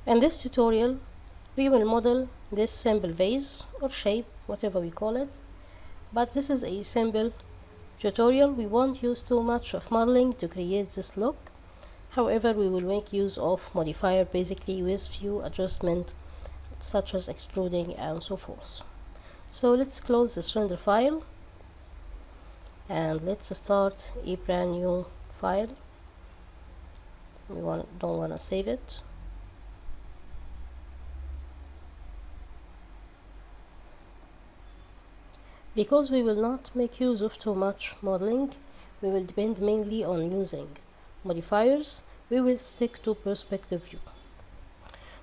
In this tutorial, we will model this simple vase or shape, whatever we call it, but this is a simple tutorial. We won't use too much of modeling to create this look. However, we will make use of modifier basically with few adjustments such as extruding and so forth. So let's close this render file and let's start a brand new file. We don't want to save it. Because we will not make use of too much modeling, we will depend mainly on using modifiers. We will stick to perspective view.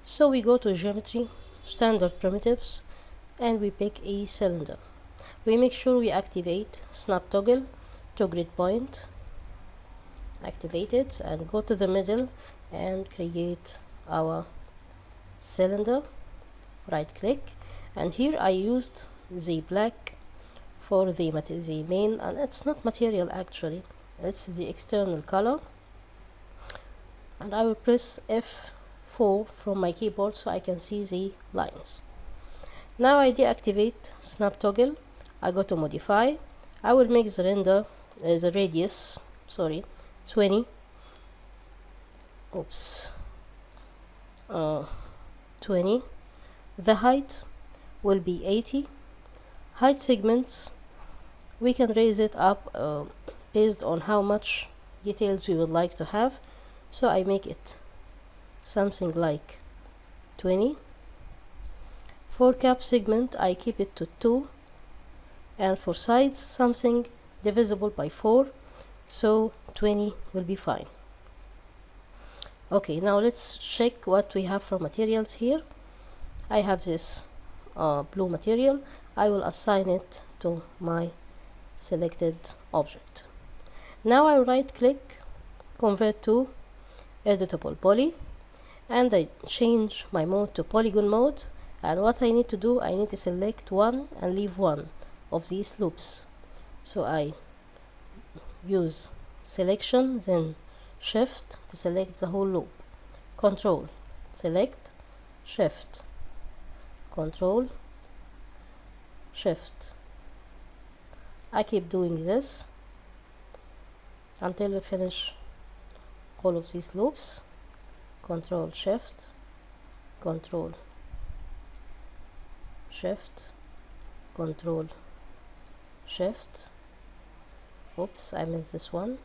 So we go to geometry, standard primitives, and we pick a cylinder. We make sure we activate snap toggle to grid point, activate it, and go to the middle and create our cylinder. Right click, and here I used the black for the main, and it's not material actually, it's the external color, and I will press F4 from my keyboard so I can see the lines. Now I deactivate snap toggle. I go to modify. I will make the render the radius 20 20. The height will be 80. Height segments, we can raise it up based on how much details we would like to have. So I make it something like 20. For cap segment, I keep it to 2, and for sides something divisible by 4, so 20 will be fine. Okay, now let's check what we have for materials here. I have this blue material. I will assign it to my selected object. Now I right click, convert to editable poly, and I change my mode to polygon mode. And what I need to do, I need to select one and leave one of these loops. So I use selection, then shift to select the whole loop, control, select, shift, control, shift. I keep doing this until I finish all of these loops. Control shift, control shift, control shift. Oops, I missed this one.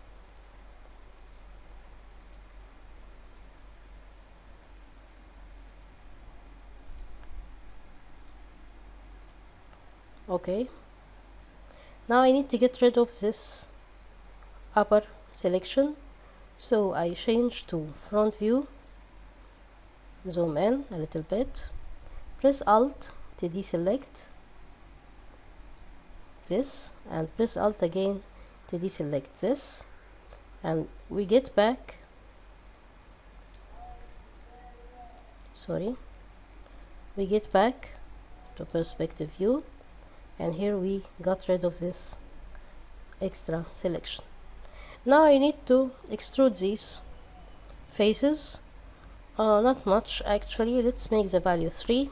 Okay, now I need to get rid of this upper selection, so I change to front view, zoom in a little bit, press Alt to deselect this, and press Alt again to deselect this, and we get back, we get back to perspective view, and here we got rid of this extra selection. Now I need to extrude these faces, not much actually. Let's make the value 3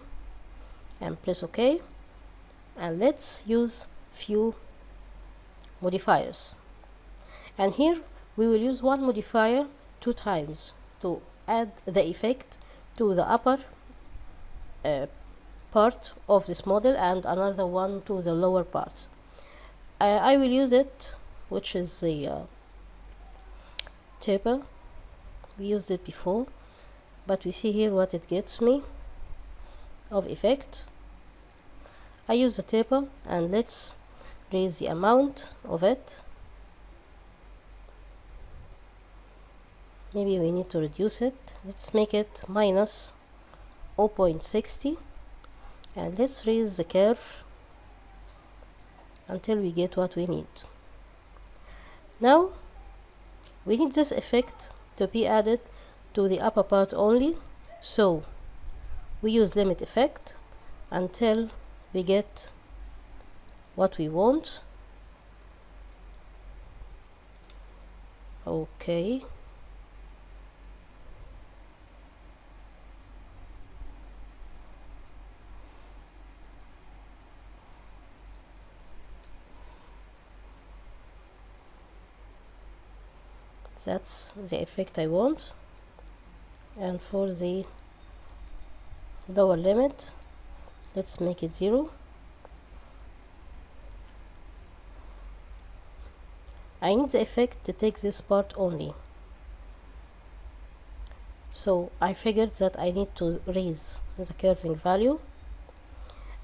and press OK, and let's use few modifiers. And here we will use one modifier 2 times to add the effect to the upper part of this model, and another one to the lower part. I will use it, which is the taper. We used it before, but we see here what it gets me of effect. I use the taper, and let's raise the amount of it. Maybe we need to reduce it. Let's make it minus 0.60, and let's raise the curve until we get what we need. Now we need this effect to be added to the upper part only, so we use limit effect until we get what we want. Okay, That's the effect I want. And for the lower limit, let's make it 0. I need the effect to take this part only, so I figured that I need to raise the curving value,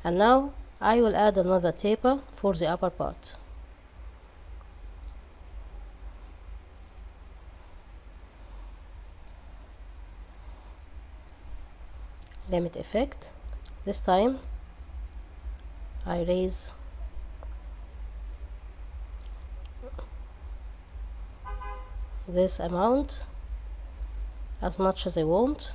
and now I will add another taper for the upper part. Limit effect. This time I raise this amount as much as I want,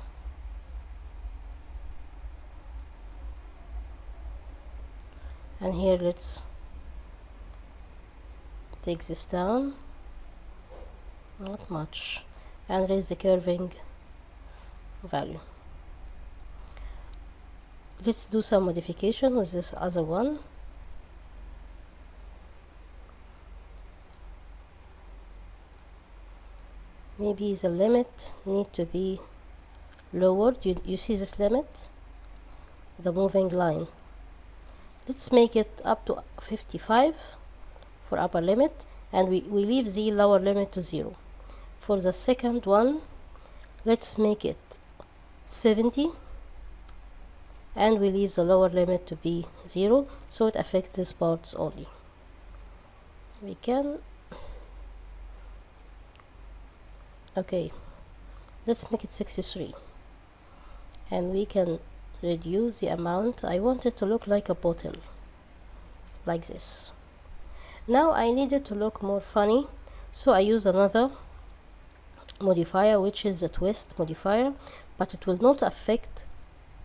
and here let's take this down, not much, and raise the curving value. Let's do some modification with this other one. Maybe the limit need to be lowered. You see this limit, the moving line. Let's make it up to 55 for upper limit, and we leave the lower limit to 0. For the second one, let's make it 70, and we leave the lower limit to be 0, so it affects these parts only. We can, okay, let's make it 63, and we can reduce the amount. I want it to look like a bottle, like this. Now I need it to look more funny, so I use another modifier, which is a twist modifier, but it will not affect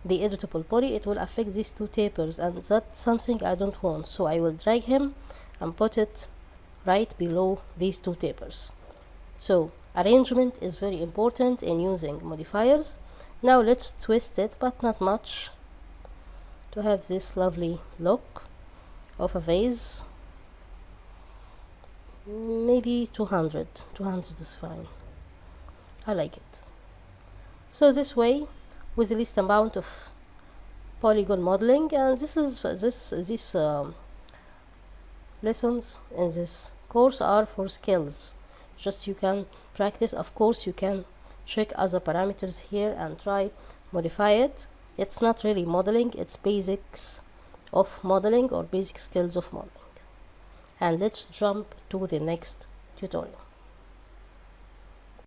the editable body. It will affect these two tapers, and that's something I don't want, so I will drag him and put it right below these two tapers. So arrangement is very important in using modifiers. Now let's twist it, but not much, to have this lovely look of a vase. Maybe 200 is fine. I like it. So this way, with the least amount of polygon modeling, and this is these lessons in this course are for skills. Just you can practice. Of course you can check other parameters here and try modify it. It's not really modeling, it's basics of modeling or basic skills of modeling. And let's jump to the next tutorial.